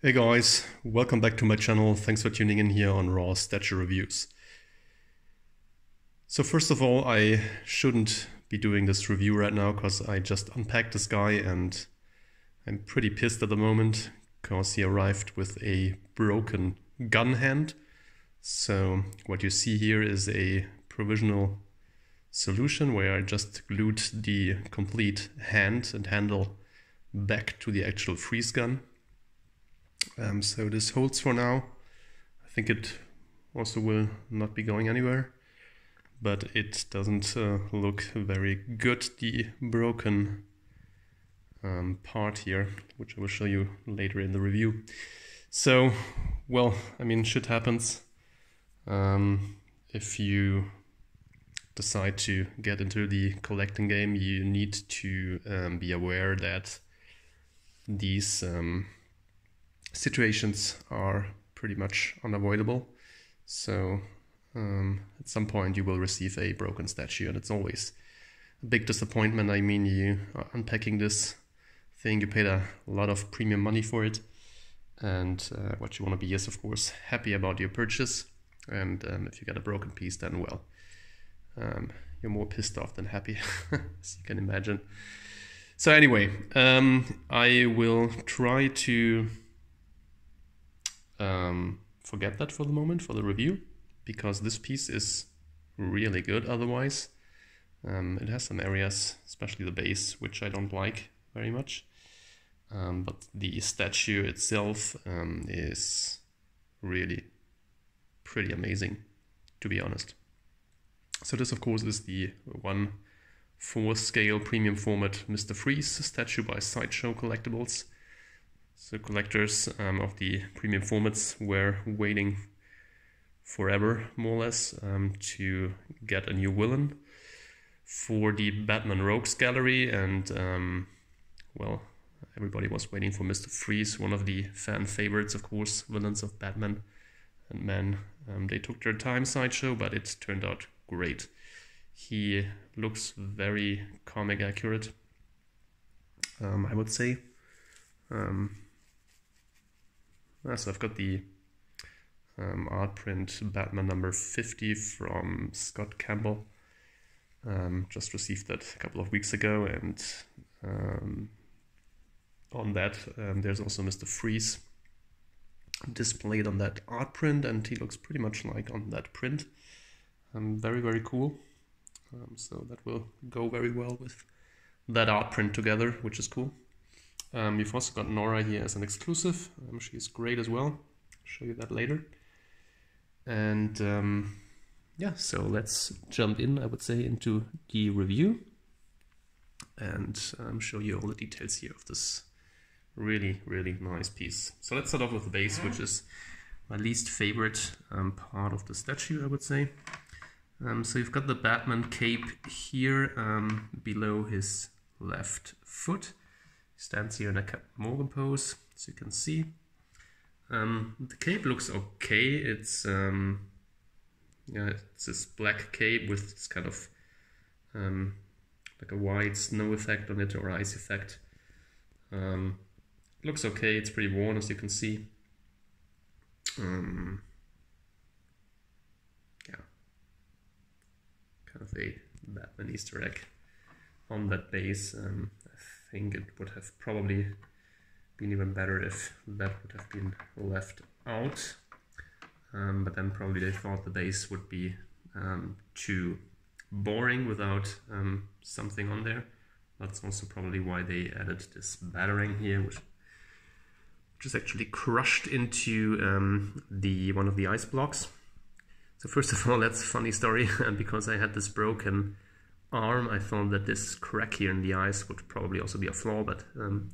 Hey guys, welcome back to my channel. Thanks for tuning in here on Raw Statue Reviews. So first of all, I shouldn't be doing this review right now because I just unpacked this guy and I'm pretty pissed at the moment because he arrived with a broken gun hand. So what you see here is a provisional solution where I just glued the complete hand and handle back to the actual freeze gun. So this holds for now. I think it also will not be going anywhere, but it doesn't look very good, the broken part here, which I will show you later in the review. So, well, I mean, shit happens. If you decide to get into the collecting game, you need to be aware that these situations are pretty much unavoidable. So at some point you will receive a broken statue, and it's always a big disappointment. I mean, you are unpacking this thing, you paid a lot of premium money for it, and what you want to be is of course happy about your purchase, and if you get a broken piece, then well, you're more pissed off than happy, as you can imagine. So anyway, I will try to forget that for the moment for the review, because this piece is really good otherwise. It has some areas, especially the base, which I don't like very much, but the statue itself is really pretty amazing, to be honest. So this of course is the 1/4 scale premium format Mr. Freeze statue by Sideshow Collectibles. So collectors of the premium formats were waiting forever, more or less, to get a new villain for the Batman Rogues gallery, and well, everybody was waiting for Mr. Freeze, one of the fan favorites, of course, villains of Batman. And man, they took their time, Sideshow, but it turned out great. He looks very comic accurate, I would say. So I've got the art print Batman number 50 from Scott Campbell. Just received that a couple of weeks ago, and on that there's also Mr. Freeze displayed on that art print, and he looks pretty much like on that print. Very, very cool. So that will go very well with that art print together, which is cool. You've also got Nora here as an exclusive. She's great as well. I'll show you that later. And yeah, so let's jump in, I would say, into the review and show you all the details here of this really, really nice piece. So let's start off with the base, which is my least favorite part of the statue, I would say. So you've got the Batman cape here below his left foot. Stands here in a Captain Morgan pose, as you can see. The cape looks okay. It's yeah, it's this black cape with this kind of like a white snow effect on it, or ice effect. Looks okay. It's pretty worn, as you can see. Yeah, kind of a Batman Easter egg on that base. I think it would have probably been even better if that would have been left out, but then probably they thought the base would be too boring without something on there. That's also probably why they added this battering here, which is actually crushed into one of the ice blocks. So first of all, that's a funny story, because I had this broken arm, I thought that this crack here in the ice would probably also be a flaw, but and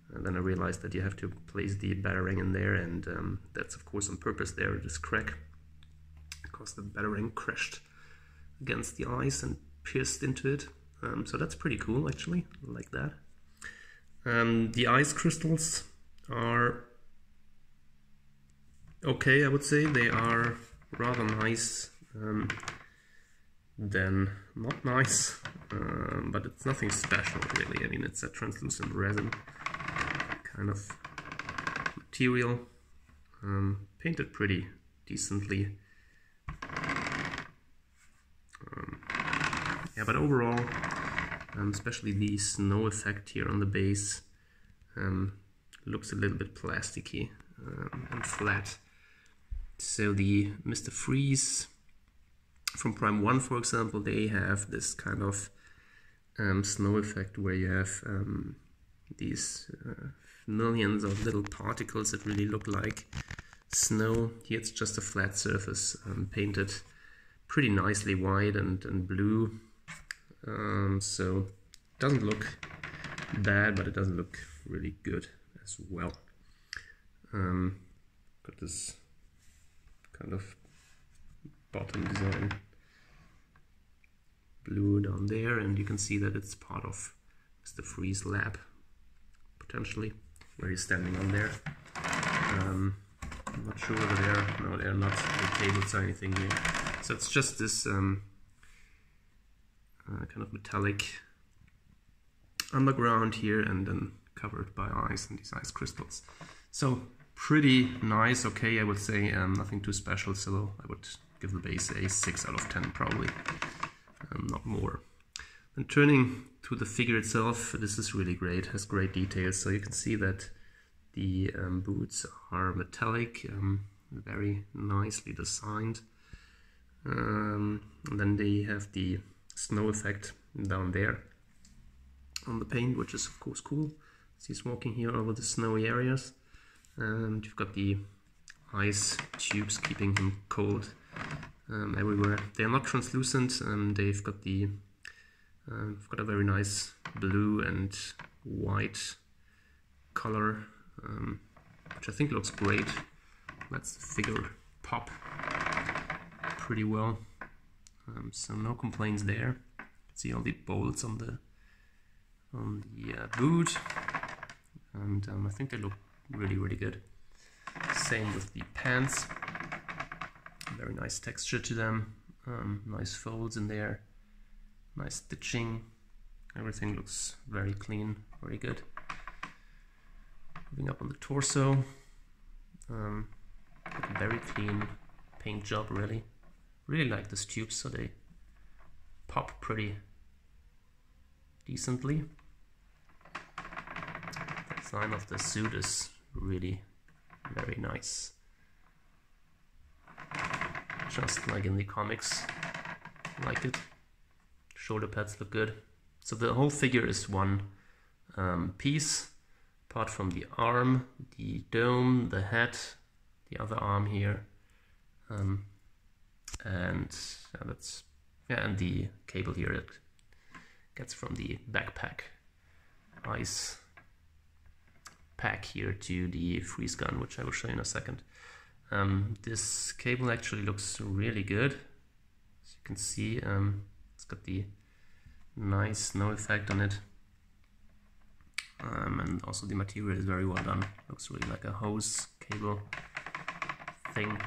then I realized that you have to place the battering in there, and that's of course on purpose there, this crack, because the battering crashed against the ice and pierced into it. So that's pretty cool, actually, I like that. The ice crystals are okay, I would say. They are rather nice. Then not nice, but it's nothing special really. I mean, it's a translucent resin kind of material, painted pretty decently. Yeah, but overall, especially the snow effect here on the base looks a little bit plasticky and flat. So the Mr. Freeze from Prime 1, for example, they have this kind of snow effect where you have these millions of little particles that really look like snow. Here it's just a flat surface painted pretty nicely white and blue. So it doesn't look bad, but it doesn't look really good as well. Got this kind of bottom design blue down there, and you can see that it's part of Mr. Freeze lab, potentially, where he's standing on there. I'm not sure whether no, they're not the tables or anything here. So it's just this kind of metallic underground here, and then covered by ice and these ice crystals. So pretty nice, okay, I would say. Nothing too special, so I would give the base a 6 out of 10 probably, not more. And turning to the figure itself, this is really great, has great details. So you can see that the boots are metallic, very nicely designed. And then they have the snow effect down there on the paint, which is of course cool. So he's walking here over the snowy areas, and you've got the ice tubes keeping him cold everywhere. They are not translucent, and they've got the a very nice blue and white color, which I think looks great. Lets the figure pop pretty well. So no complaints there. See all the bolts on the boot, and I think they look really good. Same with the pants. Very nice texture to them. Nice folds in there. Nice stitching. Everything looks very clean, very good. Moving up on the torso. Very clean paint job, really. Really like these tubes, so they pop pretty decently. The design of the suit is really very nice. Just like in the comics, like it. Shoulder pads look good. So the whole figure is one piece, apart from the arm, the dome, the head, the other arm here, and and the cable here that gets from the backpack ice pack here to the freeze gun, which I will show you in a second. This cable actually looks really good. As you can see, it's got the nice snow effect on it, and also the material is very well done. Looks really like a hose cable thing.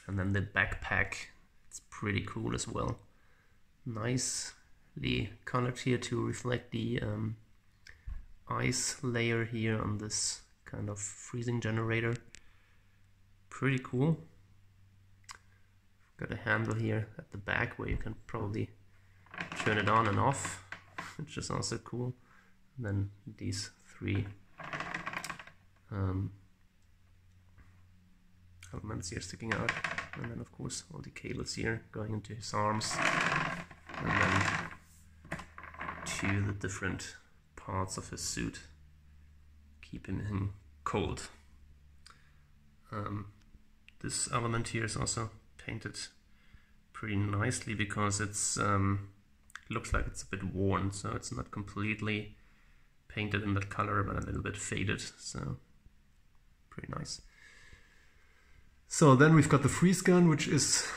And then the backpack, it's pretty cool as well. Nicely colored here to reflect the ice layer here on this kind of freezing generator. Pretty cool. Got a handle here at the back where you can probably turn it on and off, which is also cool. And then these three elements here sticking out, and then of course all the cables here going into his arms, and then to the different parts of his suit, keeping him cold. This element here is also painted pretty nicely because it's looks like it's a bit worn, so it's not completely painted in that color, but a little bit faded, so pretty nice. So then we've got the freeze gun, which is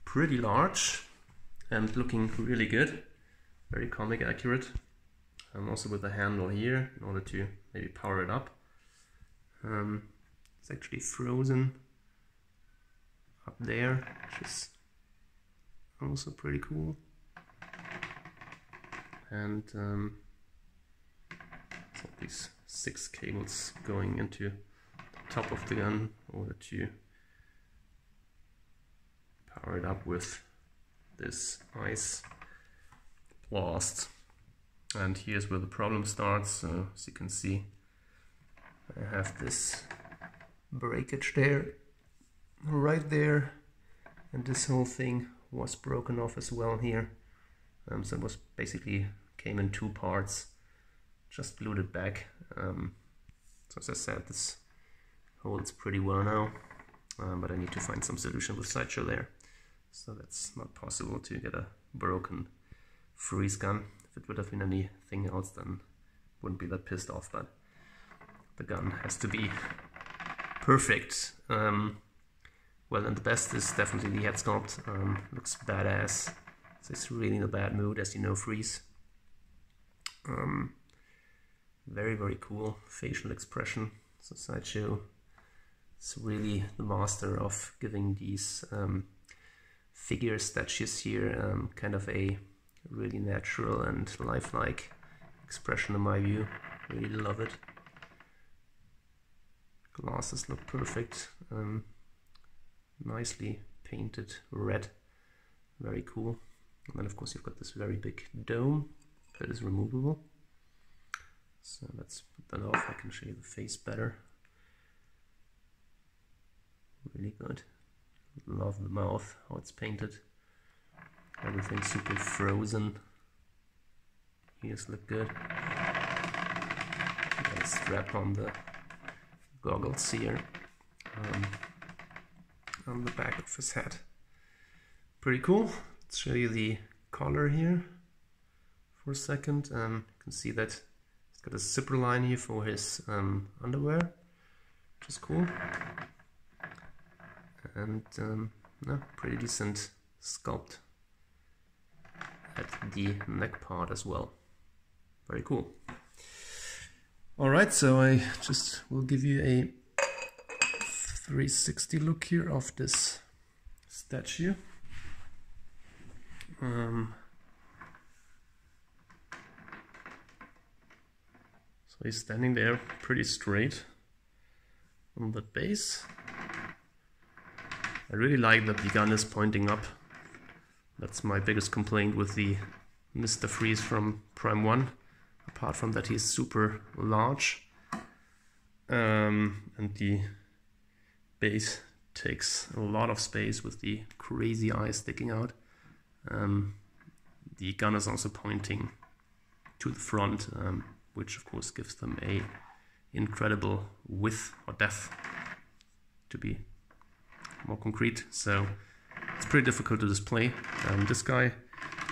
pretty large and looking really good, very comic accurate, and also with a handle here in order to maybe power it up. It's actually frozen up there, which is also pretty cool. And so these 6 cables going into the top of the gun in order to power it up with this ice blast. And here's where the problem starts. So as you can see, I have this breakage there, right there, and this whole thing was broken off as well here. So it was basically came in 2 parts, just glued it back. So as I said, this holds pretty well now, but I need to find some solution with Sideshow there. So that's not possible to get a broken freeze gun. If it would have been anything else, then wouldn't be that pissed off, but the gun has to be perfect. Well, and the best is definitely the head sculpt. Looks badass. So it's really in a bad mood, as you know, freeze. Very, very cool facial expression. So Sideshow is really the master of giving these figure statues here kind of a really natural and lifelike expression in my view. Really love it. Glasses look perfect. Nicely painted red. Very cool. And then of course you've got this very big dome that is removable. So let's put that off. I can show you the face better. Really good. Love the mouth, how it's painted. Everything super frozen. Ears look good. Got a strap on the goggles here. On the back of his head. Pretty cool. Let's show you the collar here for a second. You can see that he's got a zipper line here for his underwear, which is cool. And no, pretty decent sculpt at the neck part as well. Very cool. Alright, so I just will give you a 360 look here of this statue. So he's standing there pretty straight on the base. I really like that the gun is pointing up. That's my biggest complaint with the Mr. Freeze from Prime 1. Apart from that, he's super large. And the base takes a lot of space with the crazy eyes sticking out. The gun is also pointing to the front, which of course gives them a incredible width or depth, to be more concrete. So it's pretty difficult to display. This guy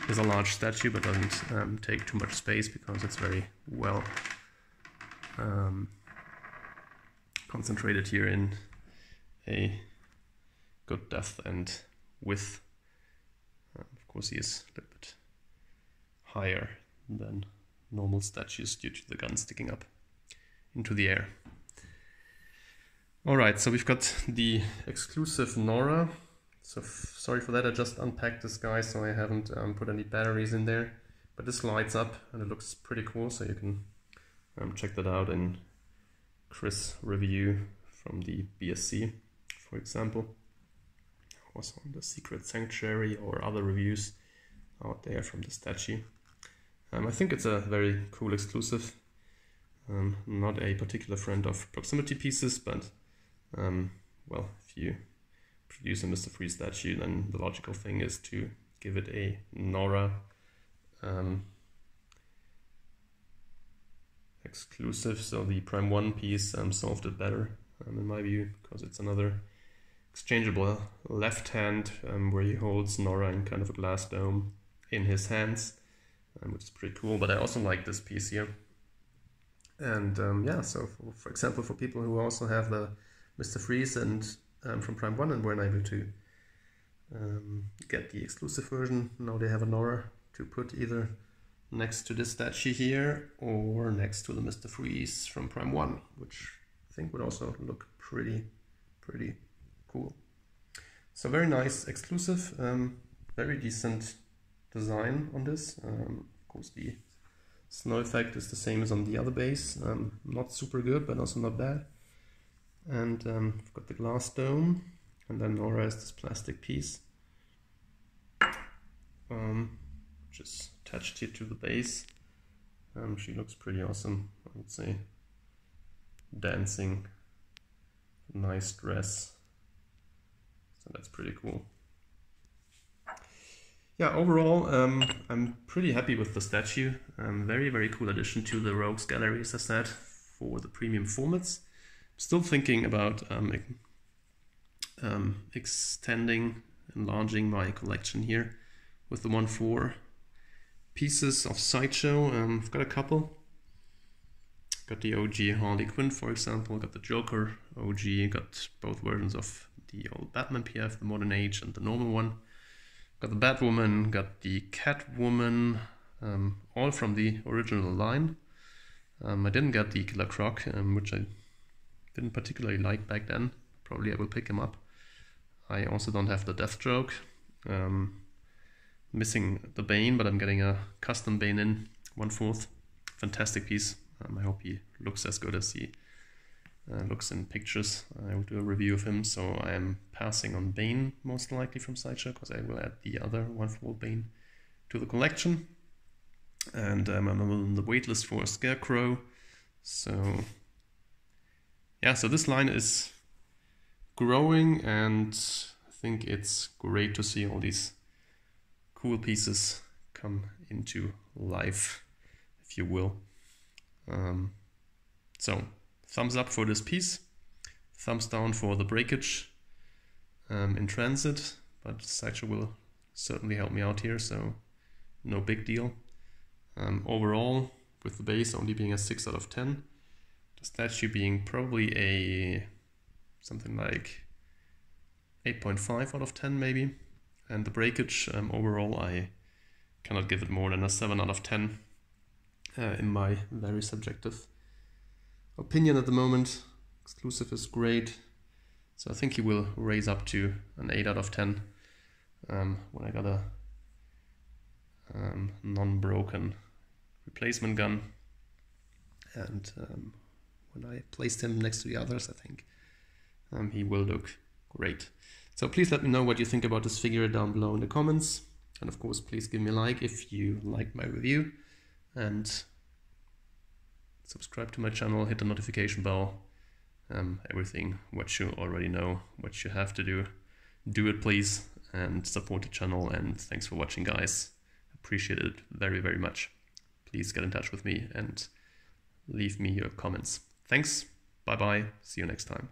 is a large statue but doesn't take too much space because it's very well concentrated here in a good depth and width. Of course he is a little bit higher than normal statues due to the gun sticking up into the air. Alright, so we've got the exclusive Nora. So sorry for that, I just unpacked this guy, so I haven't put any batteries in there. But this lights up and it looks pretty cool, so you can check that out in Chris' review from the BSC, for example. Also on the Secret Sanctuary or other reviews out there from the statue. I think it's a very cool exclusive. Not a particular friend of proximity pieces, but well, if you produce a Mr. Freeze statue, then the logical thing is to give it a Nora exclusive. So the Prime 1 piece solved it better, in my view, because it's another exchangeable left hand where he holds Nora in kind of a glass dome in his hands, which is pretty cool. But I also like this piece here. And yeah, so for example, for people who also have the Mr. Freeze and from Prime 1 and weren't able to get the exclusive version, now they have a Nora to put either next to this statue here or next to the Mr. Freeze from Prime 1, which I think would also look pretty cool. So very nice exclusive, very decent design on this. Of course the Snow effect is the same as on the other base. Not super good, but also not bad. And I've got the glass dome, and then Nora has this plastic piece, which is attached here to the base. She looks pretty awesome, I would say. Dancing, nice dress. So that's pretty cool. Yeah, overall, I'm pretty happy with the statue. Very, very cool addition to the Rogues Gallery, as I said, for the premium formats. Still thinking about extending, enlarging my collection here with the 1/4 pieces of Sideshow. I've got a couple. Got the OG Harley Quinn, for example. Got the Joker OG. Got both versions of the old Batman PF, the Modern Age and the normal one. Got the Batwoman, got the Catwoman, all from the original line. I didn't get the Killer Croc, which I didn't particularly like back then. Probably I will pick him up. I also don't have the Deathstroke. Missing the Bane, but I'm getting a custom Bane in 1/4. Fantastic piece. I hope he looks as good as he looks in pictures. I will do a review of him, so I am passing on Bane most likely from Sideshow, because I will add the other 1/4 Bane to the collection. And I'm on the waitlist for a Scarecrow. So yeah, so this line is growing, and I think it's great to see all these cool pieces come into life, if you will. So thumbs up for this piece, thumbs down for the breakage in transit, but Sideshow will certainly help me out here, so no big deal. Overall, with the base only being a 6 out of 10, the statue being probably a something like 8.5 out of 10 maybe, and the breakage overall I cannot give it more than a 7 out of 10 in my very subjective opinion at the moment. Exclusive is great, so I think he will raise up to an 8 out of 10 when I got a non-broken replacement gun, and when I placed him next to the others, I think he will look great. So please let me know what you think about this figure down below in the comments, and of course please give me a like if you liked my review, and subscribe to my channel, hit the notification bell, everything what you already know, what you have to do it please, and support the channel. And thanks for watching, guys. Appreciate it very, very much. Please get in touch with me and leave me your comments. Thanks, bye bye, see you next time.